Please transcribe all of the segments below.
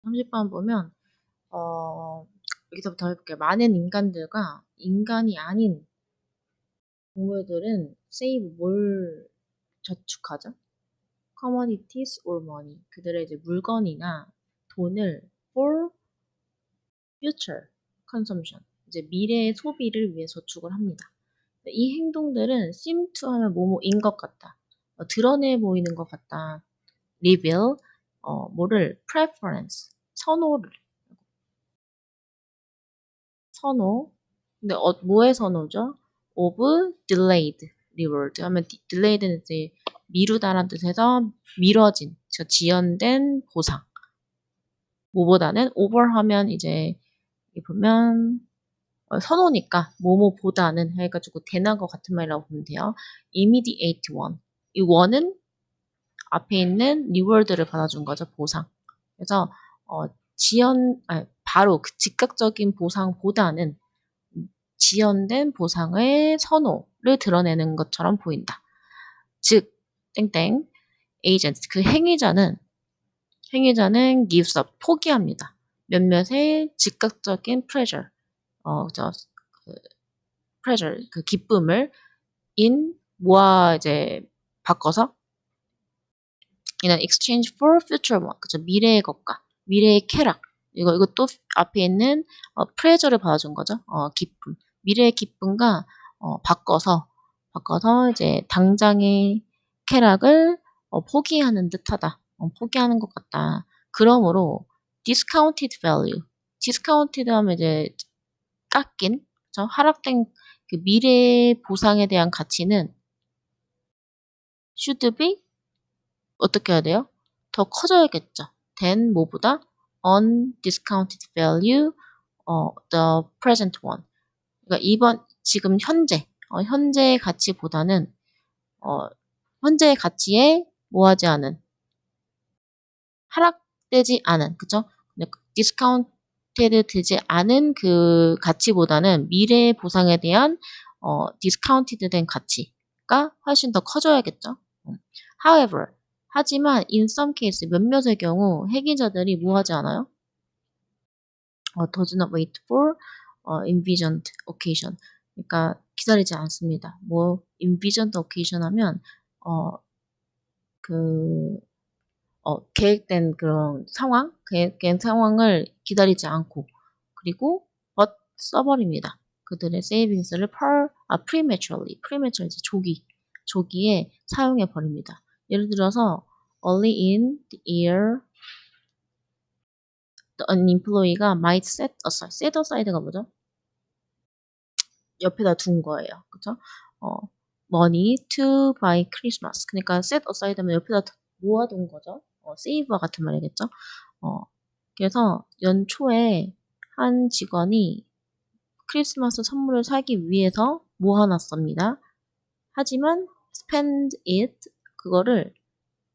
30번 보면 여기서부터 해볼게요. 많은 인간들과 인간이 아닌 동물들은 save 뭘 저축하죠? commodities or money. 그들의 이제 물건이나 돈을 for future consumption. 이제 미래의 소비를 위해 저축을 합니다. 이 행동들은 seem to 하면 뭐뭐인 것 같다. 드러내 보이는 것 같다. reveal 뭐를 preference 선호를 선호. 근데 뭐의 선호죠? of delayed reward 하면 delayed는 이제 미루다라는 뜻에서 미뤄진, 즉 지연된 보상. 뭐보다는 over 하면 이제 보면 선호니까 뭐뭐보다는 해가지고 대낮과 같은 말이라고 보면 돼요. immediate one. 이 one은 앞에 있는 reward를 받아준 거죠. 보상. 그래서 바로 그 즉각적인 보상보다는 지연된 보상의 선호를 드러내는 것처럼 보인다. 즉, 땡땡, agent, 그 행위자는 gives up, 포기합니다. 몇몇의 즉각적인 pleasure, pleasure, 그 기쁨을 뭐와 이제 바꿔서 in exchange for future one, 그죠? 미래의 것과 미래의 쾌락. 이것도 앞에 있는 pleasure를 받아준 거죠. 기쁨. 미래의 기쁨과 바꿔서 이제 당장의 쾌락을 포기하는 듯하다. 포기하는 것 같다. 그러므로 discounted value. discounted 하면 이제 깎인, 그쵸? 하락된 그 미래 보상에 대한 가치는 should be 어떻게 해야 돼요? 더 커져야겠죠. than 뭐보다 undiscounted value, the present one. 그러니까 지금 현재의 가치보다는 현재의 가치에 뭐하지 않은, 하락되지 않은, 그죠? 디스카운트드 되지 않은 그 가치보다는 미래의 보상에 대한 디스카운티드 된 가치가 훨씬 더 커져야겠죠. However, 하지만 in some case 몇몇의 경우 해기자들이 뭐 하지 않아요? does not wait for envisioned occasion. 그러니까 기다리지 않습니다. envisioned occasion 하면 계획된 그런 상황, 계획된 상황을 기다리지 않고 그리고 but 써버립니다. 그들의 savings를 prematurely 조기에 사용해 버립니다. 예를 들어서 early in the year an employee가 might set aside가 뭐죠? 옆에다 둔 거예요. 그쵸? money to buy Christmas. 그러니까 set aside면 옆에다 모아둔 거죠. save와 같은 말이겠죠. 그래서 연초에 한 직원이 크리스마스 선물을 사기 위해서 모아놨습니다. 하지만 spend it 그거를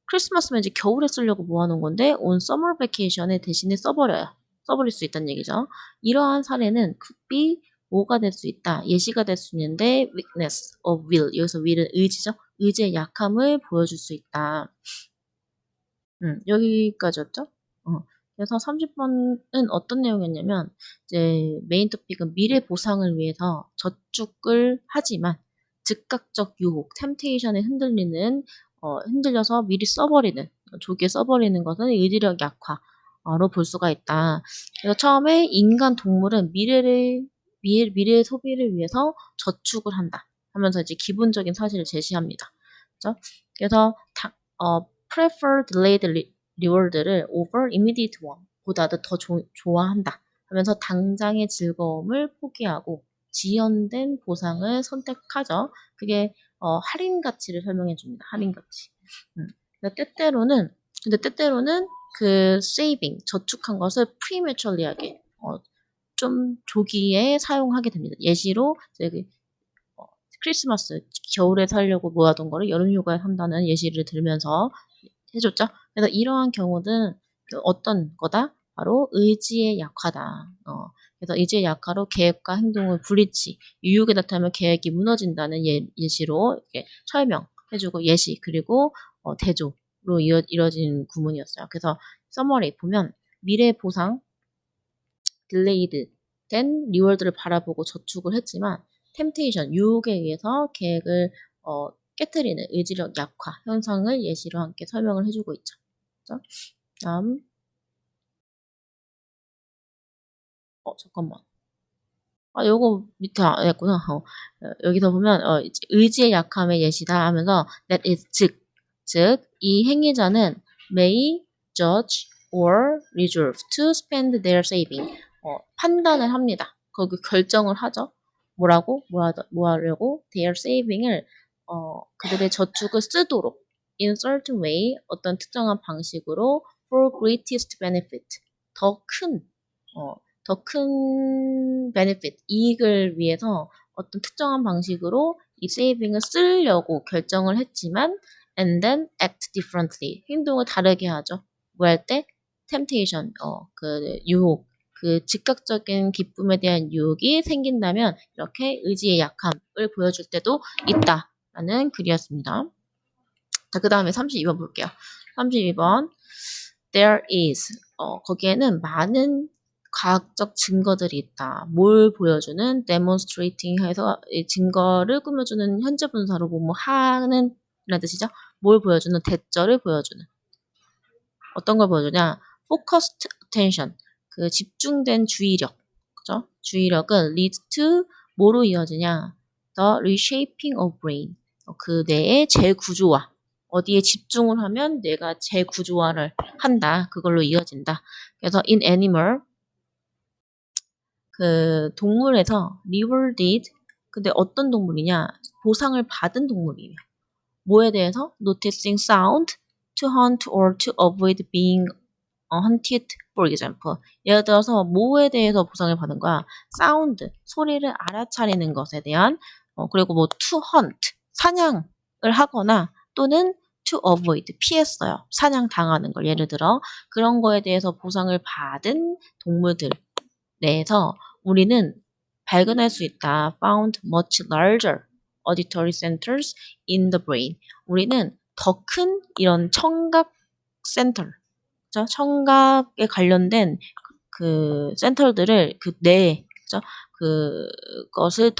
크리스마스면 이제 겨울에 쓰려고 모아놓은 건데 on summer vacation에 대신에 써버릴 수 있다는 얘기죠. 이러한 사례는 could be 뭐가 될 수 있다. 예시가 될 수 있는데 weakness of will. 여기서 will은 의지죠. 의지의 약함을 보여줄 수 있다. 여기까지였죠? 그래서 30번은 어떤 내용이었냐면 이제 메인 토픽은 미래 보상을 위해서 저축을 하지만 즉각적 유혹, 템테이션에 흔들려서 미리 조기에 써버리는 것은 의지력 약화로 볼 수가 있다. 그래서 처음에 인간 동물은 미래의 소비를 위해서 저축을 한다 하면서 이제 기본적인 사실을 제시합니다. 그렇죠? 그래서 prefer delayed reward를 over immediate one 보다도 더 좋아한다 하면서 당장의 즐거움을 포기하고 지연된 보상을 선택하죠. 그게 할인 가치를 설명해 줍니다. 할인 가치. 때때로는 그 saving 저축한 것을 prematurely하게 좀 조기에 사용하게 됩니다. 예시로 크리스마스 겨울에 살려고 모아둔 거를 여름 휴가에 산다는 예시를 들면서 해줬죠. 그래서 이러한 경우는 어떤 거다? 바로 의지의 약화다. 그래서 의지의 약화로 계획과 행동을 불일치, 유혹에 나타나면 계획이 무너진다는 예시로 이렇게 설명해주고 예시 그리고 대조로 이뤄진 구문이었어요. 그래서 서머리 보면 미래 보상, delayed 된 리워드를 바라보고 저축을 했지만 temptation, 유혹에 의해서 계획을 깨트리는 의지력 약화 현상을 예시로 함께 설명을 해주고 있죠. 그죠? 다음, 잠깐만. 요거 밑에 안 했구나. 여기서 보면 의지의 약함의 예시다 하면서 that is 즉 이 행위자는 may judge or resolve to spend their saving 판단을 합니다. 거기 결정을 하죠. 뭐 하려고 their saving을 그들의 저축을 쓰도록 in certain way 어떤 특정한 방식으로 for greatest benefit 더 큰 benefit, 이익을 위해서 어떤 특정한 방식으로 이 세이빙을 쓰려고 결정을 했지만 and then act differently. 행동을 다르게 하죠. 뭐 할 때? temptation, 그 유혹, 그 즉각적인 기쁨에 대한 유혹이 생긴다면 이렇게 의지의 약함을 보여줄 때도 있다라는 글이었습니다. 자, 그 다음에 32번 볼게요. 32번. There is. 거기에는 많은 과학적 증거들이 있다. 뭘 보여주는? demonstrating 해서 이 증거를 꾸며주는 현재 분사로 뭐뭐 하는 이라는 뜻이죠. 뭘 보여주는? 대절을 보여주는. 어떤 걸 보여주냐? focused attention. 그 집중된 주의력. 그죠? 주의력은 leads to 뭐로 이어지냐? the reshaping of brain. 그 뇌의 재구조화. 어디에 집중을 하면 뇌가 재구조화를 한다. 그걸로 이어진다. 그래서 in animal 그 동물에서 rewarded 근데 어떤 동물이냐? 보상을 받은 동물이에요. 뭐에 대해서? noticing sound to hunt or to avoid being hunted, for example. 예를 들어서 뭐에 대해서 보상을 받은 거야? 사운드, 소리를 알아차리는 것에 대한 그리고 뭐 to hunt, 사냥을 하거나 또는 to avoid, 피했어요. 사냥 당하는 걸 예를 들어 그런 거에 대해서 보상을 받은 동물들 내에서 우리는 발견할 수 있다. found much larger auditory centers in the brain. 우리는 더 큰 이런 청각 센터 그죠? 청각에 관련된 그 센터들을 그죠? 그것을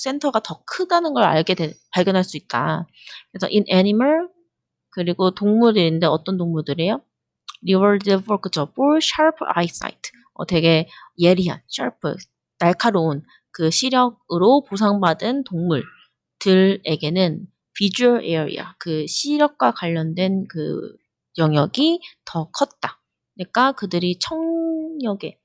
센터가 더 크다는 걸 발견할 수 있다. 그래서 in animal 그리고 동물인데 어떤 동물들이에요? rewarded for 그죠? for sharp eyesight. 되게 예리한 sharp 날카로운 그 시력으로 보상받은 동물들에게는 visual area 그 시력과 관련된 그 영역이 더 컸다. 그러니까 그들이 청력에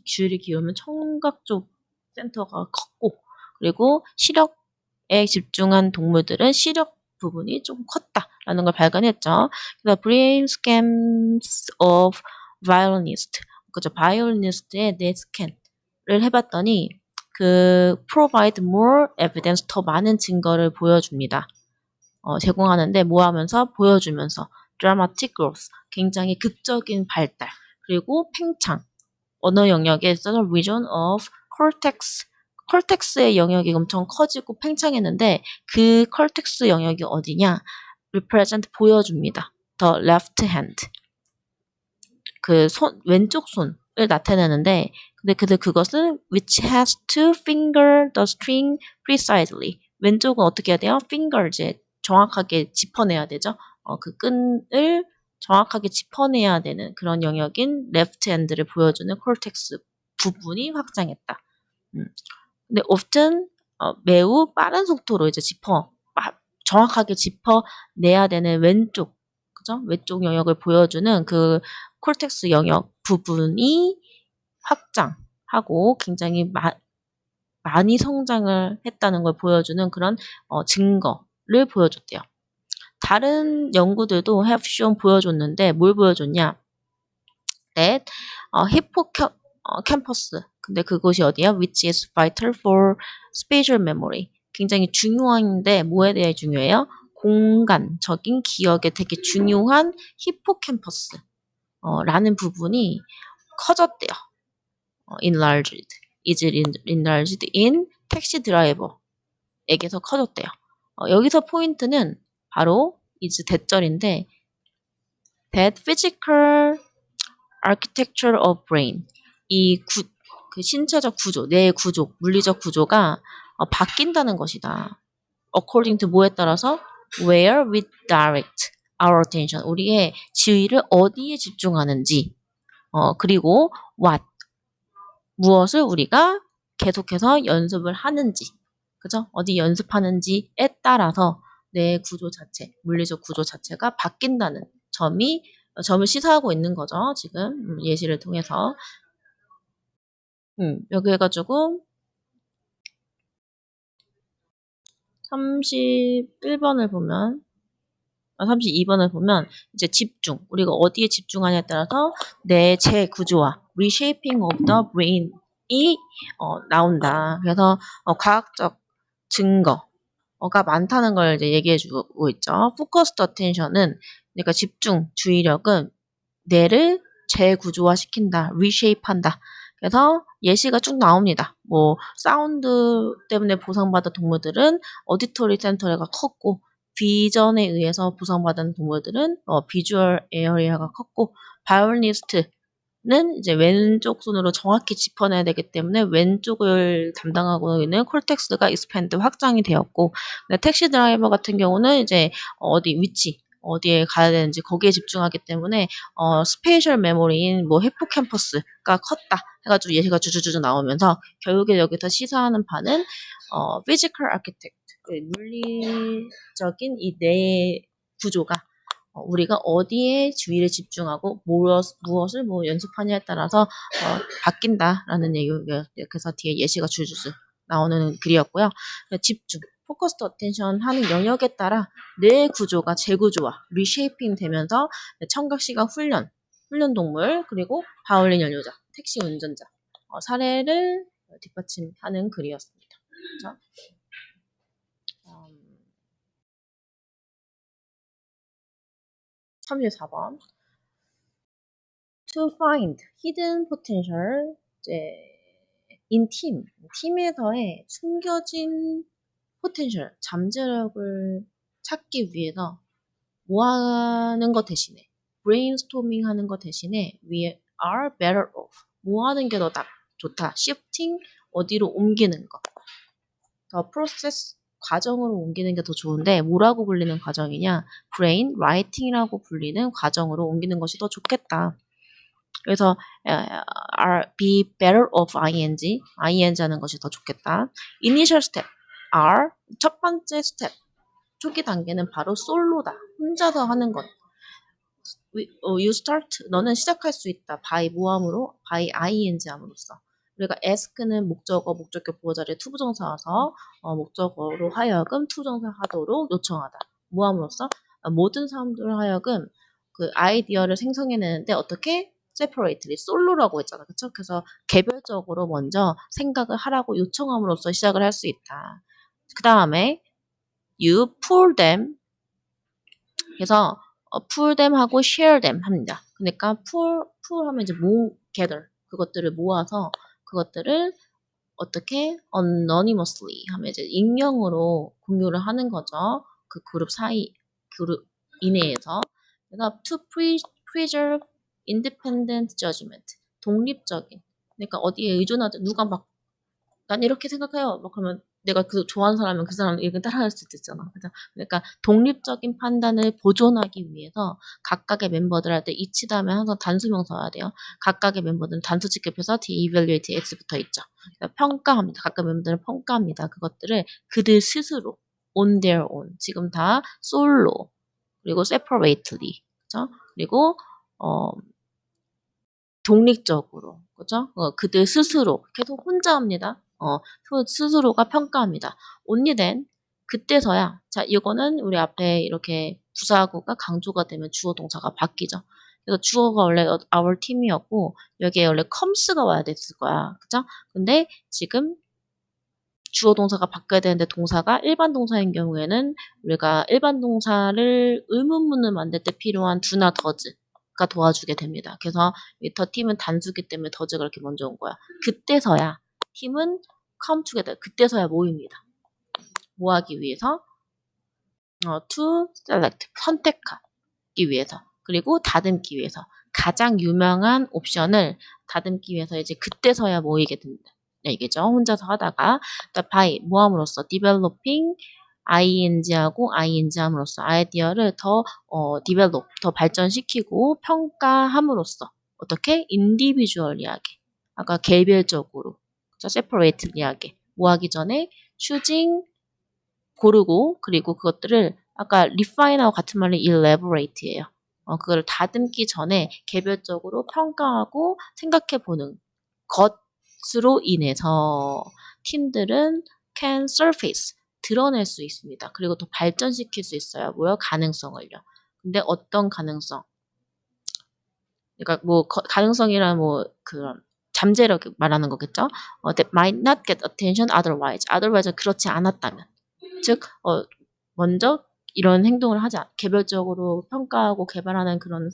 주의를 기울이면 청각 쪽 센터가 컸고 그리고 시력에 집중한 동물들은 시력 부분이 좀 컸다라는 걸 발견했죠. 그래서 brain scans of violinist, 그죠? 바이올리니스트의 뇌 스캔을 해봤더니 그 provide more evidence 더 많은 증거를 보여줍니다. 제공하는데 뭐 하면서 보여주면서 dramatic growth 굉장히 극적인 발달 그리고 팽창 언어 영역에 있어서 region of cortex 콜텍스의 영역이 엄청 커지고 팽창했는데 그 콜텍스 영역이 어디냐 represent 보여줍니다. the left hand 그 왼쪽 손을 나타내는데 근데 그것은 which has to finger the string precisely 왼쪽은 어떻게 해야 돼요? finger 이제 정확하게 짚어내야 되죠. 그 끈을 정확하게 짚어내야 되는 그런 영역인 레프트 핸드를 보여주는 콜텍스 부분이 확장했다. 근데 often 매우 빠른 속도로 이제 정확하게 짚어내야 되는 왼쪽, 그죠? 왼쪽 영역을 보여주는 그 콜텍스 영역 부분이 확장하고 굉장히 많이 성장을 했다는 걸 보여주는 그런 증거를 보여줬대요. 다른 연구들도 have shown 보여줬는데 뭘 보여줬냐? that 히포캠퍼스 근데 그곳이 어디야? which is vital for spatial memory 굉장히 중요한데 뭐에 대해 중요해요? 공간적인 기억에 되게 중요한 히포캠퍼스 라는 부분이 커졌대요. enlarged is enlarged in 택시 드라이버에게서 커졌대요. 여기서 포인트는 바로 is 대절인데 that physical architecture of brain. 그 신체적 구조, 뇌의 구조, 물리적 구조가 바뀐다는 것이다. according to 뭐에 따라서 where we direct our attention. 우리의 지위를 어디에 집중하는지. 그리고 what. 무엇을 우리가 계속해서 연습을 하는지. 그죠? 어디 연습하는지에 따라서 뇌 구조 자체, 물리적 구조 자체가 바뀐다는 점을 시사하고 있는 거죠. 지금 예시를 통해서. 여기 해가지고 31번을 보면 32번을 보면 이제 집중, 우리가 어디에 집중하냐에 따라서 내 재구조화, reshaping of the brain이 나온다. 그래서 과학적 증거가 많다는 걸 이제 얘기해주고 있죠. focused attention은 그러니까 집중, 주의력은 뇌를 재구조화시킨다, reshape한다. 그래서 예시가 쭉 나옵니다. 뭐 사운드 때문에 보상받은 동물들은 어디토리 센터가 컸고 비전에 의해서 보상받은 동물들은 비주얼 에어리아가 컸고 바이올리니스트는 이제 왼쪽 손으로 정확히 짚어내야 되기 때문에 왼쪽을 담당하고 있는 콜텍스가 익스팬드 확장이 되었고 택시 드라이버 같은 경우는 이제 어디에 가야 되는지 거기에 집중하기 때문에 스페이셜 메모리인 뭐 히포캠퍼스가 컸다 해가지고 예시가 주주주주 나오면서 결국에 여기서 시사하는 바는 physical architect 물리적인 이 뇌 구조가 우리가 어디에 주의를 집중하고 무엇을 뭐 연습하냐에 따라서 바뀐다라는 얘기가 그래서 뒤에 예시가 줄줄 나오는 글이었고요. 집중, 포커스드 어텐션 하는 영역에 따라 뇌 구조가 재구조화, 리쉐이핑 되면서 청각시각 훈련 동물 그리고 바이올린 연주자, 택시 운전자 사례를 뒷받침하는 글이었습니다. 그렇죠? 34번. To find hidden potential in 팀에서의 숨겨진 potential, 잠재력을 찾기 위해서 뭐 하는 것 대신에 brainstorming 하는 것 대신에 we are better off. 뭐 하는 게 더 좋다. shifting 어디로 옮기는 거. 더 프로세스 과정으로 옮기는 게 더 좋은데 뭐라고 불리는 과정이냐? brain writing이라고 불리는 과정으로 옮기는 것이 더 좋겠다. 그래서 be better of ing 하는 것이 더 좋겠다. initial step are 첫 번째 스텝 초기 단계는 바로 솔로다. 혼자서 하는 것. You start 너는 시작할 수 있다. by 모함으로 by ing 함으로써. 우리가 ask는 목적어 보호 자리에 투부정사 와서 목적어로 하여금 투부정사 하도록 요청하다. 모함으로써 모든 사람들 하여금 그 아이디어를 생성해내는데 어떻게? separately, 솔로라고 했잖아. 그쵸? 그래서 개별적으로 먼저 생각을 하라고 요청함으로써 시작을 할 수 있다. 그 다음에 you pull them 그래서 pull them 하고 share them 합니다. 그러니까 pull 하면 이제 gather 그것들을 모아서 그것들을 어떻게 anonymously 하면 이제 익명으로 공유를 하는 거죠. 그 그룹 이내에서. 그래서 to preserve independent judgment 독립적인 그러니까 어디에 의존하지 누가 막 난 이렇게 생각해요. 막 그러면 내가 그 좋아하는 사람이면 그 사람 이렇게 따라할 수도 있잖아. 그죠? 그러니까 독립적인 판단을 보존하기 위해서 각각의 멤버들한테 each 다음에 항상 단수명 써야 돼요. 각각의 멤버들은 단수 직급해서 the evaluate x 붙어 있죠. 그러니까 평가합니다. 각각 멤버들은 평가합니다. 그것들을 그들 스스로 on their own 지금 다 솔로 그리고 separately 그죠? 그리고 독립적으로 그죠? 그들 스스로 계속 혼자 합니다. 스스로가 평가합니다. only then 그때서야 자 이거는 우리 앞에 이렇게 부사구가 강조가 되면 주어 동사가 바뀌죠. 그래서 주어가 원래 our team이었고 여기에 원래 comes가 와야 됐을 거야. 그죠? 근데 지금 주어 동사가 바뀌어야 되는데 동사가 일반 동사인 경우에는 우리가 일반 동사를 의문문을 만들 때 필요한 do나 does가 도와주게 됩니다. 그래서 더 팀은 단수기 때문에 does가 이렇게 먼저 온 거야. 그때서야 팀은 come together 그때서야 모입니다. 뭐 하기 위해서? to select 선택하기 위해서. 그리고 다듬기 위해서 가장 유명한 옵션을 다듬기 위해서 이제 그때서야 모이게 된다. 얘기죠. 혼자서 하다가 그러니까 by 모함으로써 developing ing하고 ing함으로써 아이디어를 더 develop 더 발전시키고 평가함으로써 어떻게 individually하게 아까 개별적으로 그렇죠? separately하게 뭐하기 전에 choosing 고르고 그리고 그것들을 아까 refine하고 같은 말로 elaborate예요. 그거를 다듬기 전에 개별적으로 평가하고 생각해보는 것으로 인해서 팀들은 can surface 드러낼 수 있습니다. 그리고 또 발전시킬 수 있어요. 뭐요? 가능성을요. 근데 어떤 가능성? 그러니까 뭐 가능성이란 뭐 그런 잠재력 말하는 거겠죠? that might not get attention otherwise. otherwise는 그렇지 않았다면. 즉, 먼저 이런 행동을 하지 개별적으로 평가하고 개발하는 그런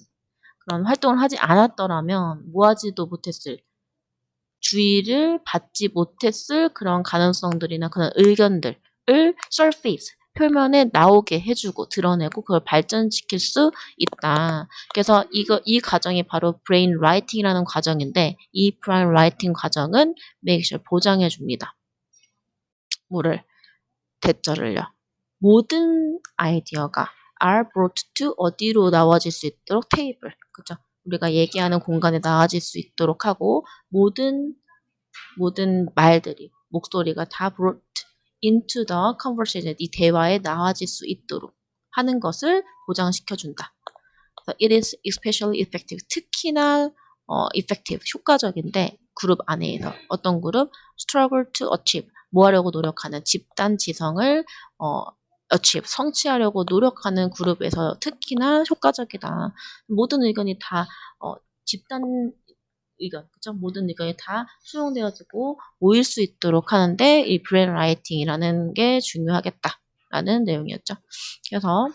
활동을 하지 않았더라면 뭐하지도 못했을 주의를 받지 못했을 그런 가능성들이나 그런 의견들을 surface 표면에 나오게 해주고 드러내고 그걸 발전시킬 수 있다. 그래서 이 과정이 바로 brain writing이라는 과정인데 이 brain writing 과정은 make sure 보장해 줍니다. 뭐를? 대절을요. 모든 아이디어가 are brought to 어디로 나와질 수 있도록 테이블, 그죠? 우리가 얘기하는 공간에 나와질 수 있도록 하고 모든 말들이 목소리가 다 brought into the conversation 이 대화에 나와질 수 있도록 하는 것을 보장시켜준다. It is especially effective. 특히나 effective, 효과적인데 그룹 안에서 어떤 그룹? struggle to achieve, 뭐 하려고 노력하는 집단 지성을 achieve, 성취하려고 노력하는 그룹에서 특히나 효과적이다. 모든 의견이 다 집단 의견, 그죠? 모든 의견이 다 수용되어지고 모일 수 있도록 하는데 이 브레인 라이팅이라는 게 중요하겠다라는 내용이었죠. 그래서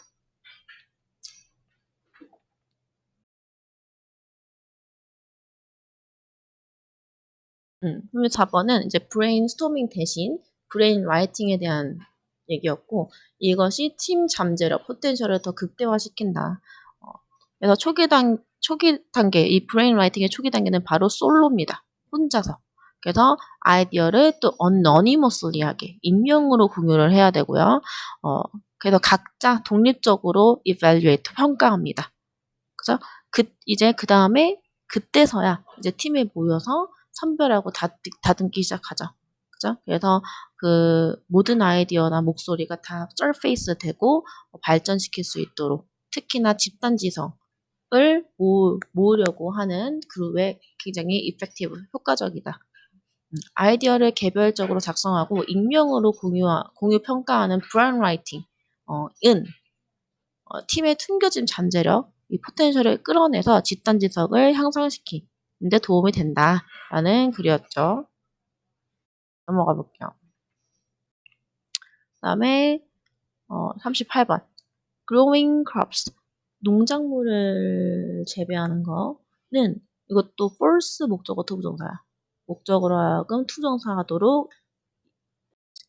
그러면 4번은 이제 브레인스토밍 대신 브레인 라이팅에 대한 얘기였고 이것이 팀 잠재력, 포텐셜을 더 극대화시킨다. 그래서 초기 단계, 이 브레인 라이팅의 초기 단계는 바로 솔로입니다. 혼자서. 그래서 아이디어를 또 anonymously하게 익명으로 공유를 해야 되고요. 그래서 각자 독립적으로 evaluate, 평가합니다. 그죠? 이제 그 다음에 그때서야 이제 팀에 모여서 선별하고 다듬기 시작하죠. 그죠? 그래서 그 모든 아이디어나 목소리가 다 surface 되고 발전시킬 수 있도록 특히나 집단지성을 모으려고 하는 그룹에 굉장히 effective, 효과적이다. 아이디어를 개별적으로 작성하고 익명으로 공유 평가하는 brand writing, 팀의 숨겨진 잠재력, 이 포텐셜을 끌어내서 집단지성을 향상시키는데 도움이 된다라는 글이었죠. 넘어가 볼게요. 그 다음에 38번 growing crops, 농작물을 재배하는 거는 이것도 false 목적어 투부정사야. 목적으로 하여금 투정사하도록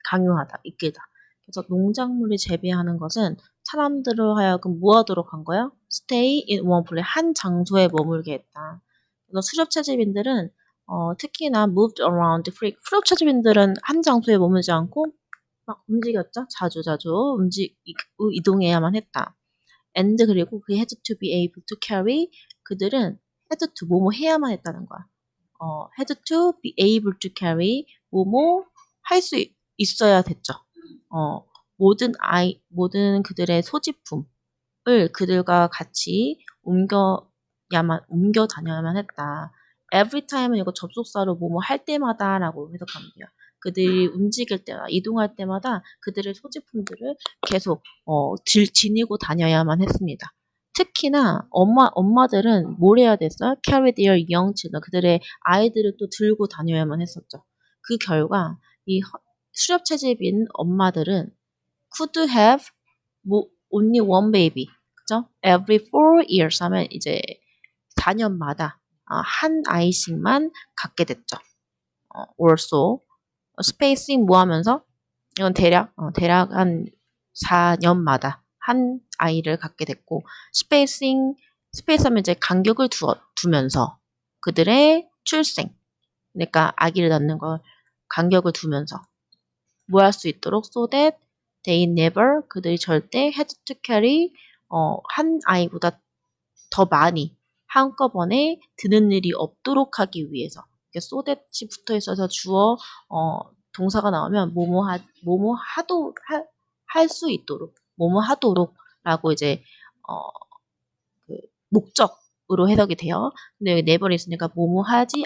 강요하다, 이끌다. 그래서 농작물을 재배하는 것은 사람들을 하여금 뭐하도록 한 거야? Stay in one place, 한 장소에 머물게 했다. 그래서 수렵채집인들은 특히나 moved around free. 수렵채집인들은 한 장소에 머물지 않고 막 움직였죠. 자주 이동해야만 했다. And 그리고 그 had to be able to carry, 그들은 had to 뭐뭐 해야만 했다는 거야. had to be able to carry 뭐뭐 할 수 있어야 됐죠. 모든 그들의 소지품을 그들과 같이 옮겨 다녀야만 했다. Every time은 이거 접속사로 뭐뭐 할 때마다라고 해석하면 돼요. 그들이 움직일 때나 이동할 때마다 그들의 소지품들을 계속 지니고 다녀야만 했습니다. 특히나 엄마들은 뭘 해야 됐어요? Carry their young children. 그들의 아이들을 또 들고 다녀야만 했었죠. 그 결과 이 수렵채집인 엄마들은 could have only one baby. 그죠? Every 4 years 하면 이제 4년마다 한 아이씩만 갖게 됐죠. also spacing 뭐 하면서 이건 대략 한 4년마다 한 아이를 갖게 됐고 spacing 스페이스 하면 이제 간격을 두면서 그들의 출생, 그러니까 아기를 낳는 걸 간격을 두면서 뭐 할 수 있도록 so that they never 그들이 절대 had to carry 한 아이보다 더 많이 한꺼번에 드는 일이 없도록 하기 위해서 so that이 붙어 있어서 주어 동사가 나오면 뭐뭐 하도 할 수 있도록 뭐뭐 하도록라고 이제 그 목적으로 해석이 돼요. 근데 여기 never 있으니까 뭐뭐 하지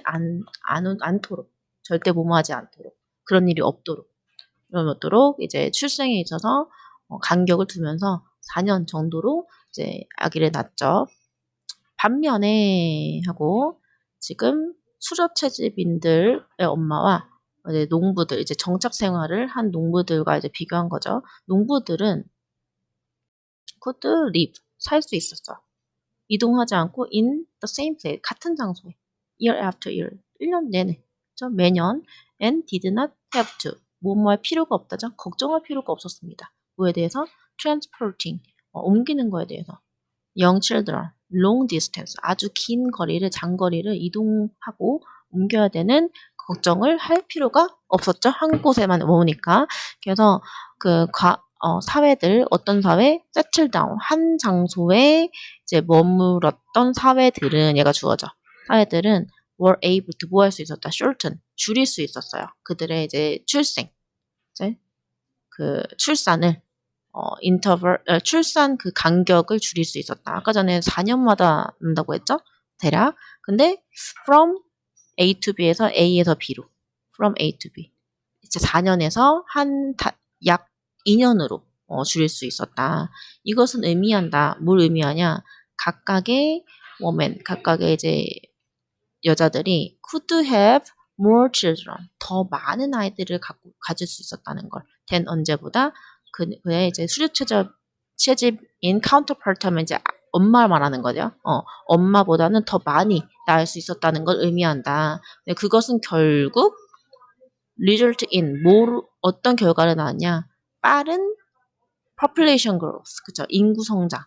않도록 절대 뭐뭐 하지 않도록 그런 일이 없도록 이제 출생에 있어서 간격을 두면서 4년 정도로 이제 아기를 낳죠. 반면에 하고 지금 수저채집인들의 엄마와 이제 농부들 이제 정착 생활을 한 농부들과 이제 비교한 거죠. 농부들은 could live 살 수 있었어. 이동하지 않고 in the same place 같은 장소에 year after year 1년 내내 그렇죠? 매년 and did not have to 뭐뭐 할 필요가 없다죠. 걱정할 필요가 없었습니다. 뭐에 대해서? transporting 옮기는 거에 대해서 young children long distance 아주 긴 거리를 장거리를 이동하고 옮겨야 되는 걱정을 할 필요가 없었죠. 한 곳에만 머무니까. 그래서 사회들 어떤 사회? settle down 한 장소에 이제 머물렀던 사회들은 얘가 주어져. 사회들은 were able to 뭐 할 수 있었다. shorten 줄일 수 있었어요. 그들의 이제 출생 이제 그 출산을 출산 그 간격을 줄일 수 있었다. 아까 전에 4년마다 난다고 했죠? 대략. 근데 from A to B에서 A에서 B로 from A to B 이제 4년에서 약 2년으로 줄일 수 있었다. 이것은 의미한다. 뭘 의미하냐? 각각의 이제 여자들이 could have more children 더 많은 아이들을 가질 수 있었다는 걸. than 언제보다 그의 이제 채집인 counterpart 하면 이제 엄마를 말하는 거죠. 엄마보다는 더 많이 낳을 수 있었다는 걸 의미한다. 근데 그것은 결국 result in 어떤 결과를 낳았냐? 빠른 population growth, 그죠? 인구 성장.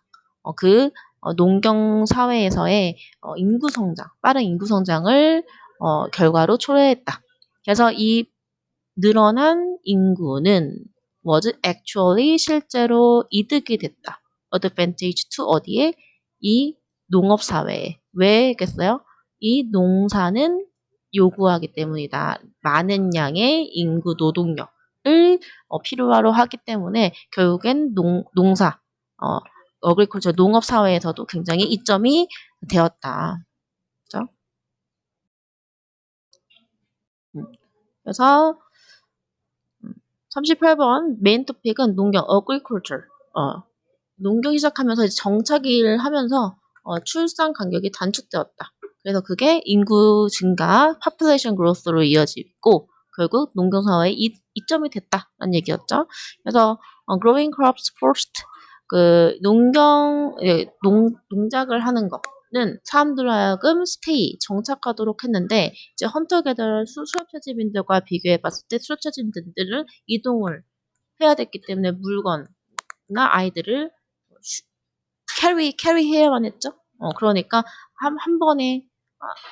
농경 사회에서의 인구 성장, 빠른 인구 성장을 결과로 초래했다. 그래서 이 늘어난 인구는 was actually 실제로 이득이 됐다. advantage to 어디에? 이 농업 사회에. 왜겠어요? 이 농사는 요구하기 때문이다. 많은 양의 인구 노동력을 필요로 하기 때문에 결국엔 농사, 어그리컬처 농업 사회에서도 굉장히 이점이 되었다. 그렇죠? 그래서 38번 메인 토픽은 농경, agriculture. 농경 시작하면서 정착을 하면서 출산 간격이 단축되었다. 그래서 그게 인구 증가, population growth로 이어지고 결국 농경 사회의 이점이 됐다는 얘기였죠. 그래서 growing crops first 그 농작을 하는 거는 사람들로 하여금 stay 정착하도록 했는데 이제 헌터 게더 수렵채집인들과 비교해 봤을 때 수렵채집인들은 이동을 해야 됐기 때문에 물건나 아이들을 캐리해야만 했죠. 그러니까 한 번에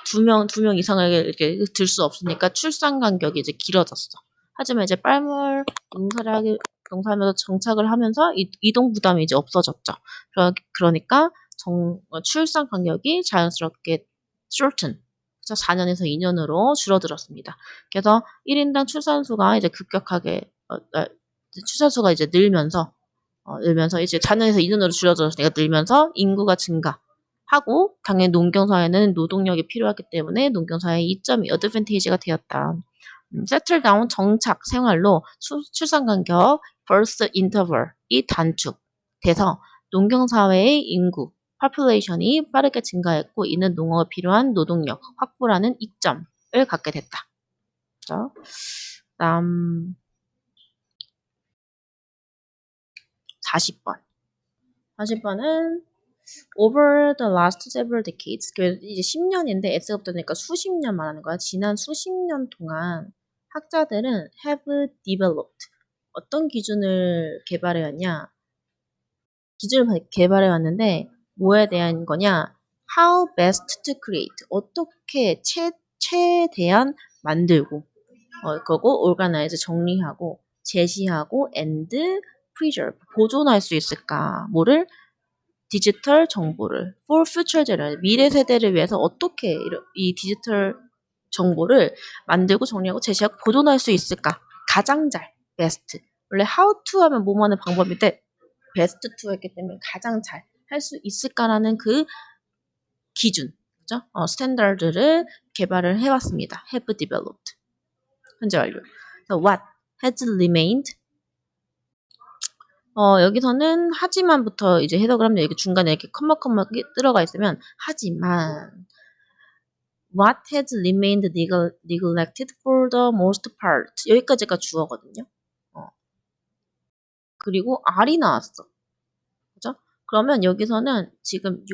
두 명 이상을 이렇게 들 수 없으니까 출산 간격이 이제 길어졌어. 하지만 이제 빨물 농사하면서 정착을 하면서 이동 부담이 이제 없어졌죠. 그러니까 출산 간격이 자연스럽게 shorten. 4년에서 2년으로 줄어들었습니다. 그래서 1인당 출산수가 이제 급격하게 출산수가 이제 늘면서 이제 4년에서 2년으로 줄어들었으니까 늘면서 인구가 증가하고 당연히 농경사회는 노동력이 필요하기 때문에 농경사회의 이점이 어드밴티지가 되었다. settle down 정착 생활로 출산 간격 birth interval이 단축돼서 농경사회의 인구 population이 빠르게 증가했고 이는 농업에 필요한 노동력 확보라는 이점을 갖게 됐다. 그렇죠? 다음 40번. 40번은 over the last several decades, 이제 10년인데 S가 붙으니까 수십 년 말하는 거야. 지난 수십 년 동안 학자들은 have developed 어떤 기준을 개발해 왔냐? 기준을 개발해 왔는데 뭐에 대한 거냐? how best to create. 어떻게 최대한 만들고, 그거고 organize 정리하고, 제시하고, and preserve 보존할 수 있을까? 뭐를? 디지털 정보를 for future generation 미래 세대를 위해서 어떻게 이 디지털 정보를 만들고 정리하고 제시하고 보존할 수 있을까? 가장 잘 best. 원래 how to 하면 뭐뭐 하는 방법인데 best to 했기 때문에 가장 잘 할 수 있을까라는 그 기준, 그죠? 스탠다드를 개발을 해왔습니다. have developed. 현재 완료. So what has remained? 여기서는 하지만부터 이제 해석을 하면 여기 중간에 이렇게 컴마 들어가 있으면 하지만 what has remained neglected for the most part 여기까지가 주어거든요. 그리고 R이 나왔어. 그죠? 그러면 여기서는 지금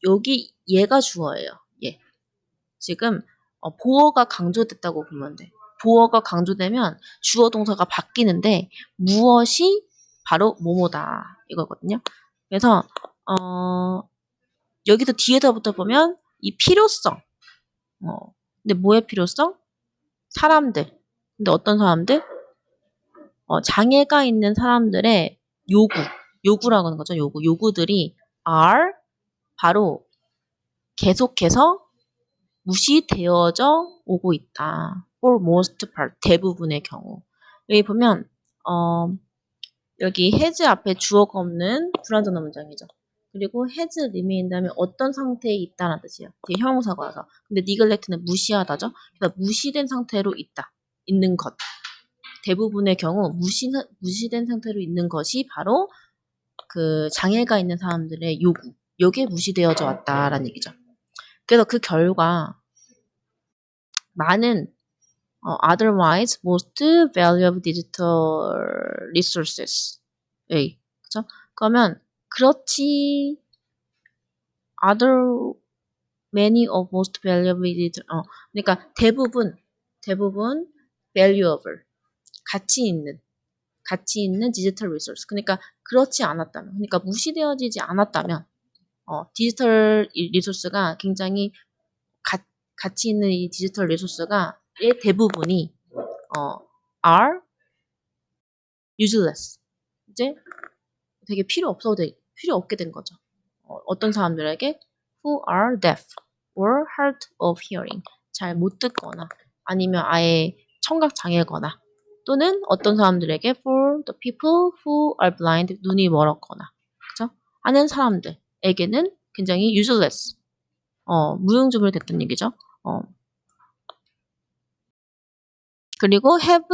여기 얘가 주어예요. 얘. 지금 보어가 강조됐다고 보면 돼. 보어가 강조되면 주어 동사가 바뀌는데 무엇이 바로 뭐뭐다 이거거든요. 그래서 여기서 뒤에서부터 보면 이 필요성. 근데 뭐의 필요성? 사람들. 근데 어떤 사람들? 장애가 있는 사람들의 요구라고 하는 거죠. 요구들이 are 바로 계속해서 무시되어져 오고 있다. for most part 대부분의 경우. 여기 보면 여기 has 앞에 주어가 없는 불완전한 문장이죠. 그리고 has remain 다음에 어떤 상태에 있다는 뜻이에요. 뒤에 형용사가 와서. 근데 neglect는 무시하다죠. 그래서 무시된 상태로 있는 것. 대부분의 경우 무시된 상태로 있는 것이 바로 그 장애가 있는 사람들의 요게 무시되어져 왔다라는 얘기죠. 그래서 그 결과 많은 otherwise most valuable digital resources. 그죠? 그러면 그렇지 other many of most valuable digital 그러니까 대부분 valuable 가치 있는 디지털 리소스. 그러니까 그렇지 않았다면 그러니까 무시되어지지 않았다면 디지털 리소스가 굉장히 가치 있는 이 디지털 리소스가 의 대부분이 are useless. 이제 되게 필요 없게 된 거죠. 어떤 사람들에게 who are deaf or hard of hearing 잘 못 듣거나 아니면 아예 청각 장애거나 또는 어떤 사람들에게 for the people who are blind 눈이 멀었거나 그죠? 하는 사람들에게는 굉장히 useless 무용지물이 됐던 얘기죠. 그리고 have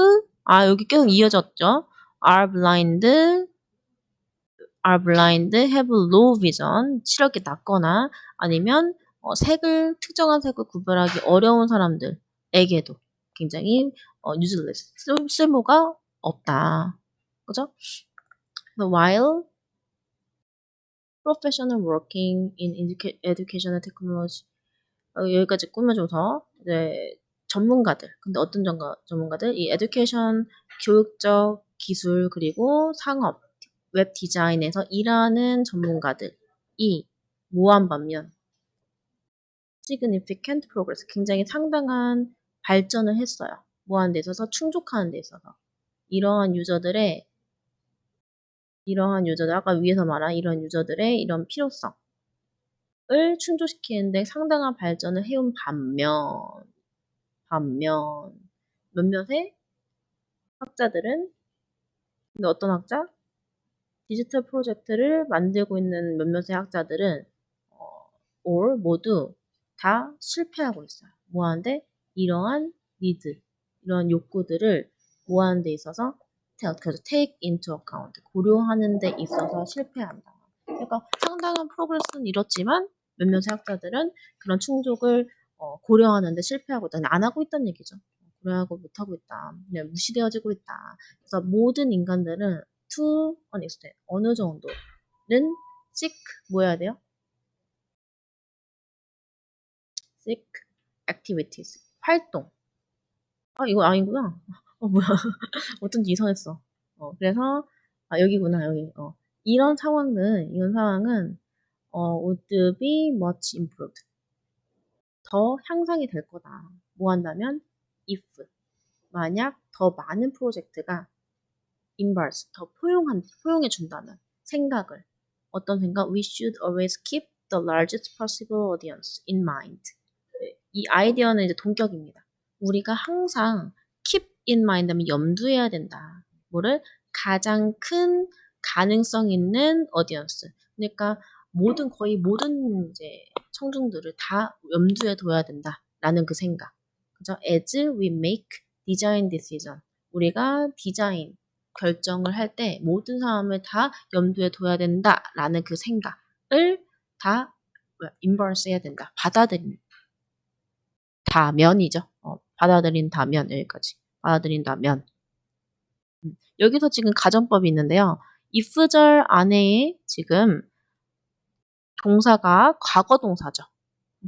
여기 계속 이어졌죠. are blind, have low vision, 시력이 낮거나 아니면 특정한 색을 구별하기 어려운 사람들에게도 굉장히 useless, 쓸모가 없다. 그죠? While professional working in educational technology 여기까지 꾸며줘서 이제 전문가들 근데 어떤 전문가들 이 에듀케이션 교육적 기술 그리고 상업 웹 디자인에서 일하는 전문가들이 모한 반면 significant progress 굉장히 상당한 발전을 했어요. 모하는 데 있어서 충족하는 데 있어서 이러한 유저들 아까 위에서 말한 이런 유저들의 이런 필요성을 충족시키는데 상당한 발전을 해온 반면 몇몇의 학자들은 근데 어떤 학자? 디지털 프로젝트를 만들고 있는 몇몇의 학자들은 or 모두 다 실패하고 있어요. 뭐하는데? 이러한 이러한 욕구들을 뭐하는 데 있어서 take into account, 고려하는 데 있어서 실패한다. 그러니까 상당한 프로그레스는 이렇지만 몇몇의 학자들은 그런 충족을 고려하는 데 실패하고 있다. 안 하고 있다는 얘기죠. 고려하고 못하고 있다. 그냥 무시되어지고 있다. 그래서 모든 인간들은 to an extent, 어느 정도는 seek, 뭐 해야 돼요? seek activities, 활동. 이거 아니구나. 뭐야. 어쩐지 이상했어. 그래서, 여기구나, 여기. 이런 상황은, would be much improved. 더 향상이 될 거다. 뭐 한다면 if 만약 더 많은 프로젝트가 inverse 더 포용해 준다면 생각을 어떤 생각? We should always keep the largest possible audience in mind. 이 아이디어는 이제 동격입니다. 우리가 항상 keep in mind 하면 염두해야 된다. 뭐를? 가장 큰 가능성 있는 audience. 그러니까 거의 모든 이제 청중들을 다 염두에 둬야 된다라는 그 생각. 그죠? As we make design decision. 우리가 디자인 결정을 할 때 모든 사람을 다 염두에 둬야 된다라는 그 생각을 다 인버스 해야 된다. 받아들인다면이죠. 받아들인다면 여기까지. 받아들인다면. 여기서 지금 가정법이 있는데요. if절 안에 지금 동사가 과거 동사죠.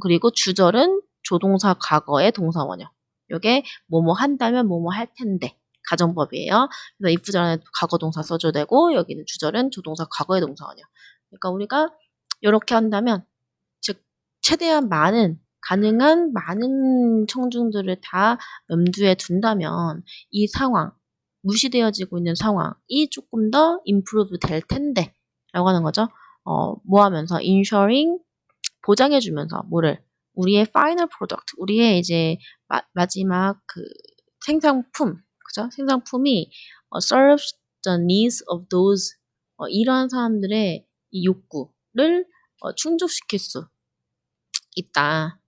그리고 주절은 조동사 과거의 동사원형. 요게 뭐뭐 한다면 뭐뭐 할 텐데. 가정법이에요. 그래서 if 전에 과거 동사 써줘야 되고 여기는 주절은 조동사 과거의 동사원형. 그러니까 우리가 이렇게 한다면 즉 최대한 가능한 많은 청중들을 다 염두에 둔다면 이 상황, 무시되어지고 있는 상황이 조금 더 improve 될 텐데 라고 하는 거죠. 뭐 하면서 ensuring 보장해주면서 뭐를 우리의 final product, 우리의 이제 마지막 그 생산품, 그죠? 생산품이 serves the needs of those 이러한 사람들의 이 욕구를 충족시킬 수 있다라는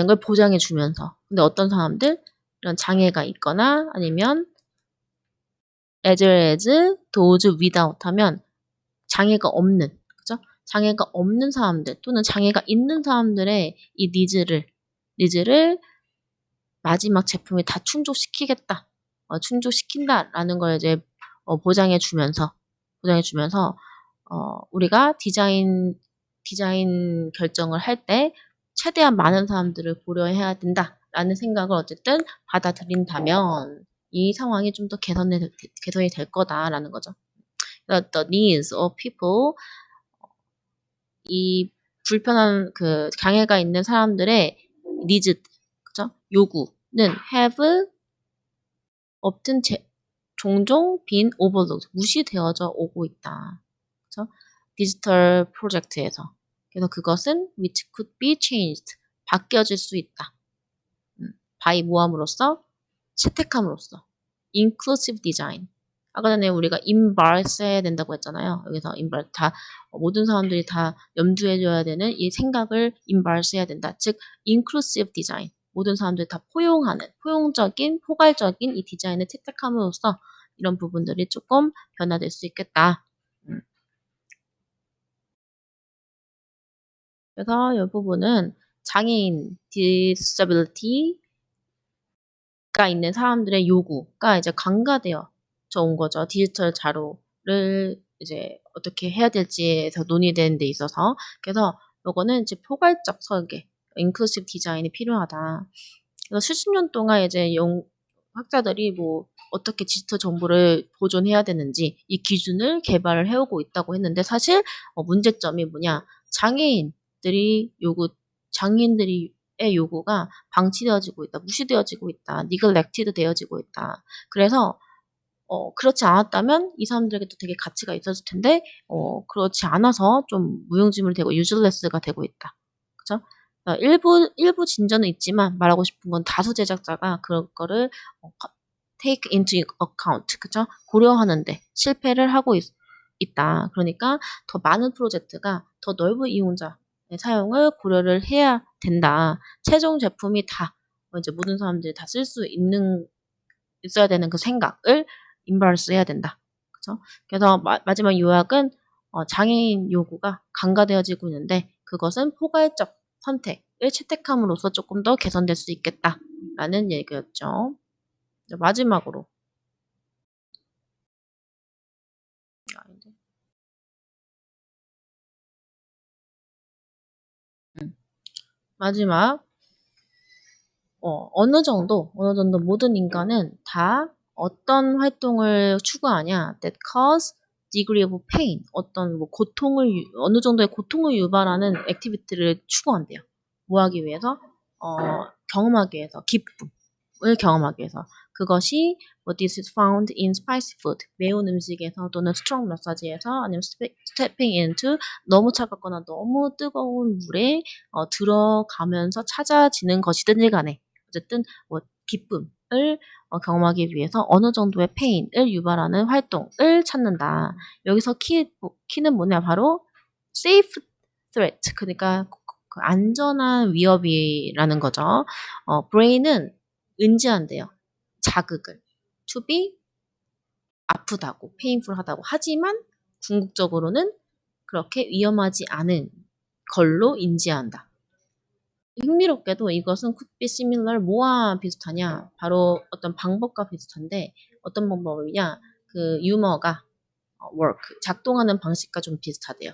걸 보장해주면서. 근데 어떤 사람들 이런 장애가 있거나 아니면 as well as those without 하면 장애가 없는, 그죠? 장애가 없는 사람들 또는 장애가 있는 사람들의 이 니즈를 마지막 제품에 다 충족시키겠다, 충족시킨다라는 걸 이제 보장해주면서 우리가 디자인 결정을 할 때 최대한 많은 사람들을 고려해야 된다라는 생각을 어쨌든 받아들인다면 이 상황이 좀 더 개선이 될 거다라는 거죠. The needs of people, 이 불편한 그 장애가 있는 사람들의 needs, 그죠? 요구는 have often 종종 been overlooked, 무시되어져 오고 있다. 그죠? 디지털 프로젝트에서. 그래서 그것은 which could be changed, 바뀌어질 수 있다. by 모함으로써, 채택함으로써. inclusive design. 아까 전에 우리가 embrace 해야 된다고 했잖아요. 여기서 embrace 모든 사람들이 다 염두해줘야 되는 이 생각을 embrace 해야 된다. 즉 inclusive design. 모든 사람들이 다 포용적인, 포괄적인 이 디자인을 채택함으로써 이런 부분들이 조금 변화될 수 있겠다. 그래서 이 부분은 장애인, disability가 있는 사람들의 요구가 이제 간과되어져 온 거죠. 디지털 자료를 이제 어떻게 해야 될지에서 논의되는 데 있어서. 그래서 요거는 이제 포괄적 설계, 인클루시브 디자인이 필요하다. 그래서 수십 년 동안 이제 학자들이 뭐 어떻게 디지털 정보를 보존해야 되는지 이 기준을 개발을 해오고 있다고 했는데 사실 문제점이 뭐냐? 장애인들의 요구가 방치되어지고 있다, 무시되어지고 있다, neglected 되어지고 있다. 그래서 그렇지 않았다면 이 사람들에게도 되게 가치가 있었을 텐데 그렇지 않아서 좀 무용지물되고 useless가 되고 있다. 그죠? 일부 진전은 있지만 말하고 싶은 건 다수 제작자가 그런 거를 take into account, 그죠? 고려하는데 실패를 하고 있다. 그러니까 더 많은 프로젝트가 더 넓은 이용자 사용을 고려를 해야 된다. 최종 제품이 다 이제 모든 사람들이 다 쓸 수 있어야 되는 그 생각을 인버스 해야 된다. 그죠? 그래서 마지막 요약은 장애인 요구가 간과되어지고 있는데 그것은 포괄적 선택을 채택함으로써 조금 더 개선될 수 있겠다라는 얘기였죠. 마지막으로 마지막 어느 정도 모든 인간은 다 어떤 활동을 추구하냐? That cause degree of pain, 어떤 뭐 고통을 어느 정도의 고통을 유발하는 액티비티를 추구한대요. 뭐 하기 위해서? 경험하기 위해서, 기쁨을 경험하기 위해서. 그것이 뭐 this is found in spicy food, 매운 음식에서 또는 strong massage에서 아니면 stepping into 너무 차갑거나 너무 뜨거운 물에 들어가면서 찾아지는 것이든지 간에 어쨌든 뭐 기쁨을 경험하기 위해서 어느 정도의 페인을 유발하는 활동을 찾는다. 여기서 키는 뭐냐? 바로 safe threat. 그러니까 그 안전한 위협이라는 거죠. brain은 은지한대요. 자극을. to be 아프다고, painful하다고. 하지만 궁극적으로는 그렇게 위험하지 않은 걸로 인지한다. 흥미롭게도 이것은 could be similar 뭐와 비슷하냐? 바로 어떤 방법과 비슷한데 어떤 방법이냐? 그 유머가 work 작동하는 방식과 좀 비슷하대요.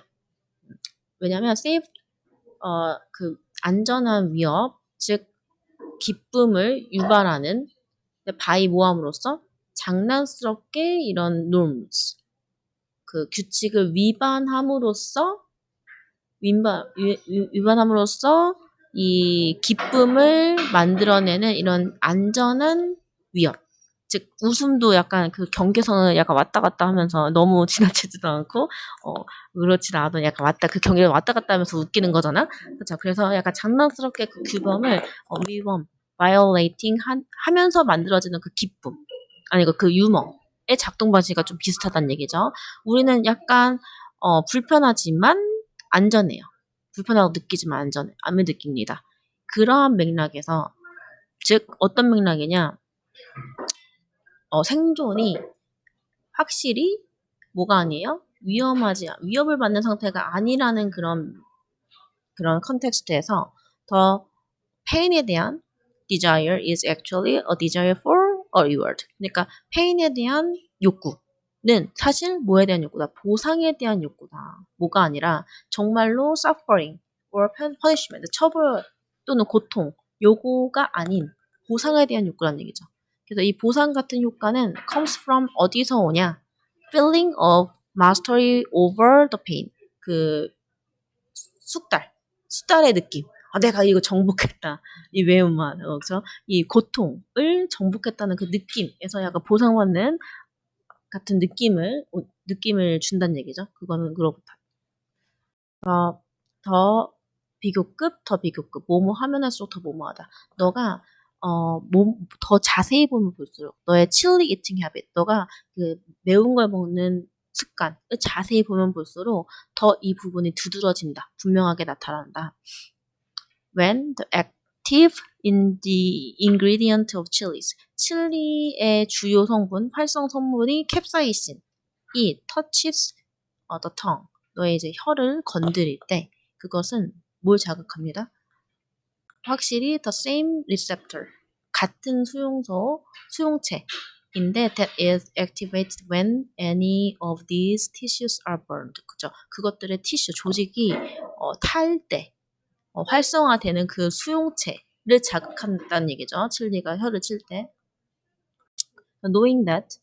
왜냐하면 safe 그 안전한 위협 즉 기쁨을 유발하는 by 모함으로써 장난스럽게 이런 norms 그 규칙을 위반함으로써 이 기쁨을 만들어내는 이런 안전한 위협. 즉 웃음도 약간 그 경계선을 약간 왔다 갔다 하면서 너무 지나치지도 않고 그렇지 않아도 약간 그 경계를 왔다 갔다 하면서 웃기는 거잖아. 그렇죠. 그래서 약간 장난스럽게 그 규범을 위법, violating 하면서 만들어지는 그 기쁨 아니 그 유머의 작동 방식이 좀 비슷하다는 얘기죠. 우리는 약간 불편하지만 안전해요. 불편하고 느끼지만 안을 느낍니다. 그러한 맥락에서 즉 어떤 맥락이냐 생존이 확실히 뭐가 아니에요? 위협을 받는 상태가 아니라는 그런 컨텍스트에서 더 pain에 대한 desire is actually a desire for a reward. 그러니까 pain에 대한 욕구는 사실 뭐에 대한 욕구다? 보상에 대한 욕구다. 뭐가 아니라 정말로 suffering or punishment, 처벌 또는 고통, 요거가 아닌 보상에 대한 욕구라는 얘기죠. 그래서 이 보상 같은 효과는 comes from 어디서 오냐? feeling of mastery over the pain. 그 숙달의 느낌. 내가 이거 정복했다. 이 매운맛, 그렇죠? 이 고통을 정복했다는 그 느낌에서 약간 보상받는 같은 느낌을 준다는 얘기죠. 그거는 그렇다. 더 비교급. 뭐뭐 하면 할수록 더 뭐뭐하다. 너가 더 자세히 보면 볼수록 너의 chili eating habit, 너가 그 매운 걸 먹는 습관을 자세히 보면 볼수록 더 이 부분이 두드러진다. 분명하게 나타난다. When the active in the ingredient of chilies, 칠리의 주요 성분, 활성 성분이 캡사이신이 touches the tongue, 너의 이제 혀를 건드릴 때 그것은 뭘 자극합니다? 확실히 the same receptor, 같은 수용체인데 that is activated when any of these tissues are burned. 그죠? 그것들의 조직이 탈 때 활성화되는 그 수용체를 자극한다는 얘기죠. 칠리가 혀를 칠 때. Knowing that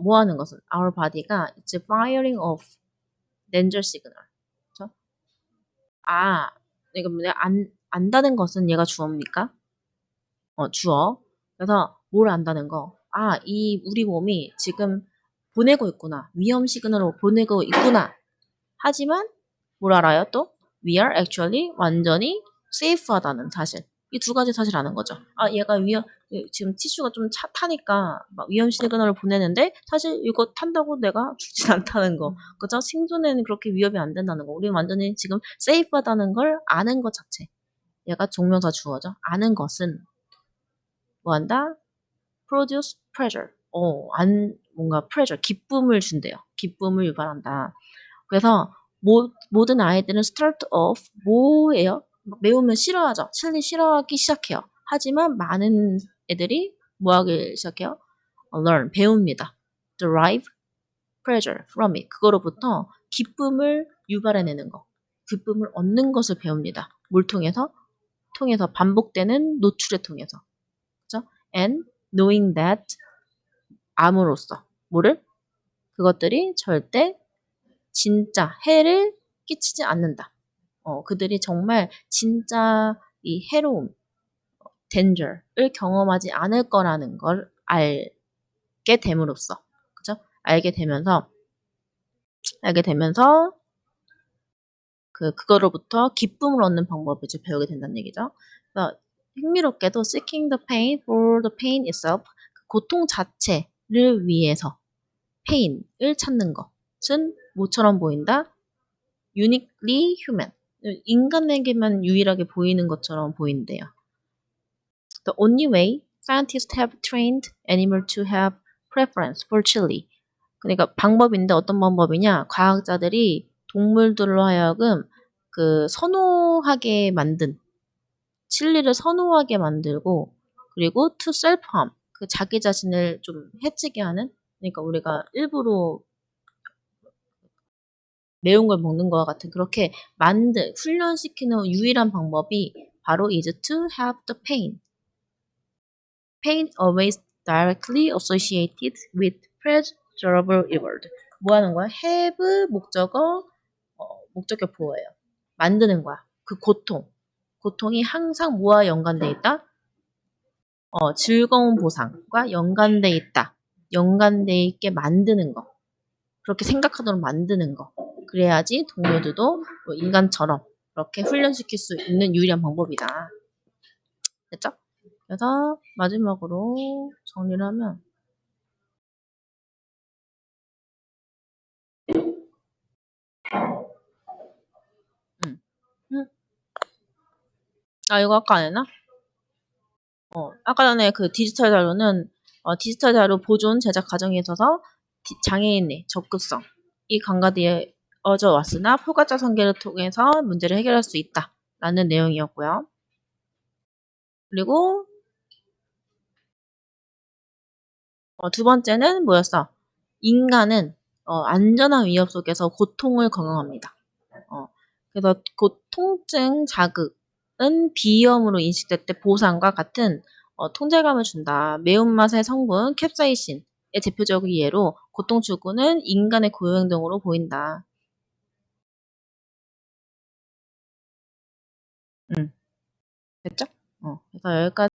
뭐 하는 것은 our body가 it's firing off danger signal. 그렇죠? 이거 뭐냐? 안다는 것은 얘가 주어입니까? 주어. 그래서 뭘 안다는 거? 이 우리 몸이 지금 보내고 있구나. 위험 시그널을 보내고 있구나. 하지만 뭘 알아요 또? We are actually 완전히 safe하다는 사실. 이 두 가지 사실 아는 거죠. 얘가 지금 티슈가 좀 타니까 막 위험 시그널을 보내는데 사실 이거 탄다고 내가 죽진 않다는 거. 그죠? 생존에는 그렇게 위협이 안 된다는 거. 우리는 완전히 지금 safe하다는 걸 아는 것 자체. 얘가 종명사 주어죠. 아는 것은 뭐 한다? produce pleasure. 뭔가 pleasure, 기쁨을 준대요. 기쁨을 유발한다. 그래서 모든 아이들은 start off 뭐예요? 매우면 싫어하죠. 칠리 싫어하기 시작해요. 하지만 많은 애들이 뭐 하기 시작해요? learn, 배웁니다. derive pleasure from it. 그거로부터 기쁨을 유발해내는 거. 기쁨을 얻는 것을 배웁니다. 뭘 통해서? 반복되는 노출을 통해서. 그죠? And knowing that 암으로써 뭐를? 그것들이 절대 진짜 해를 끼치지 않는다. 그들이 정말 진짜 이 해로움, danger를 경험하지 않을 거라는 걸 알게 됨으로써, 그죠? 알게 되면서 그거로부터 기쁨을 얻는 방법을 이제 배우게 된다는 얘기죠. 그래서 흥미롭게도 seeking the pain for the pain itself, 고통 자체를 위해서 pain을 찾는 것은 뭐처럼 보인다? uniquely human. 인간에게만 유일하게 보이는 것처럼 보인대요. The only way scientists have trained animals to have preference for chili. 그러니까 방법인데 어떤 방법이냐? 과학자들이 동물들로 하여금 선호하게 만든 칠리를 선호하게 만들고 그리고 to self harm 자기 자신을 좀 해치게 하는 그러니까 우리가 일부러 매운 걸 먹는 것과 같은 그렇게 훈련시키는 유일한 방법이 바로 is to have the pain. Pain always directly associated with pleasurable reward. 뭐 하는 거야? have 목적격보예요. 만드는 거야. 그 고통이 항상 뭐와 연관돼 있다? 즐거운 보상과 연관돼 있다. 연관돼 있게 만드는 거. 그렇게 생각하도록 만드는 거. 그래야지 동료들도 인간처럼 그렇게 훈련시킬 수 있는 유일한 방법이다. 됐죠? 그래서 마지막으로 정리를 하면 이거 아까 안 했나? 아까 전에 그 디지털 자료는 디지털 자료 보존 제작 과정에 있어서 장애인의 접근성 이 강화되어져 왔으나 포괄적 설계를 통해서 문제를 해결할 수 있다라는 내용이었고요. 그리고 두 번째는 뭐였어? 인간은 안전한 위협 속에서 고통을 경험합니다. 그래서 통증 자극은 비위험으로 인식될 때 보상과 같은 통제감을 준다. 매운맛의 성분 캡사이신의 대표적인 예로 고통 추구는 인간의 고유 행동으로 보인다. 됐죠? 그래서 여기까지